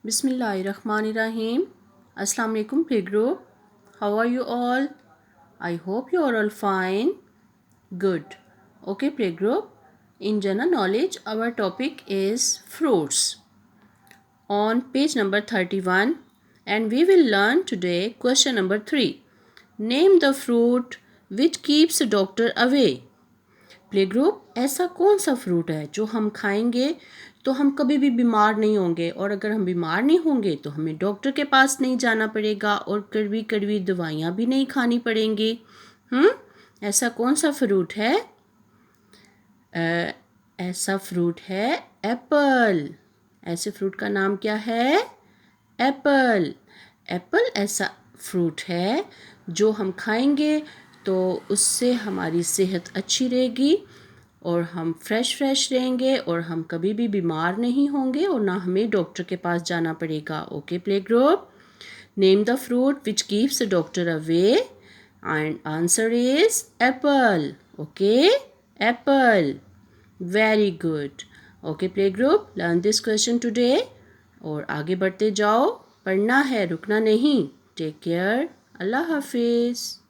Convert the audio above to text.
Bismillahirrahmanirrahim. Assalamu alaikum playgroup. How are you all? I hope you are all fine. Good. Okay playgroup. In general knowledge, our topic is fruits. On page number 31, and we will learn today question number 3. Name the fruit which keeps the doctor away. Play group, ऐसा कौन सा fruit है जो हम खाएंगे तो हम कभी भी बीमार नहीं होंगे, और अगर हम बीमार नहीं होंगे तो हमें डॉक्टर के पास नहीं जाना पड़ेगा और कड़वी कड़वी दवाइयाँ भी नहीं खानी पड़ेंगी। ऐसा कौन सा फ्रूट है? ऐसा फ्रूट है एप्पल। ऐसे फ्रूट का नाम क्या है? एप्पल। एप्पल ऐसा फ्रूट है जो हम खाएंगे तो उससे हमारी सेहत अच्छी रहेगी और हम फ्रेश रहेंगे और हम कभी भी बीमार नहीं होंगे और ना हमें डॉक्टर के पास जाना पड़ेगा। Okay play group, name the fruit which keeps the doctor away and answer is Apple. Okay, Apple. Very good. Okay play group, learn this question today और आगे बढ़ते जाओ, पढ़ना है, रुकना नहीं। Take care. अल्लाह हाफिज़।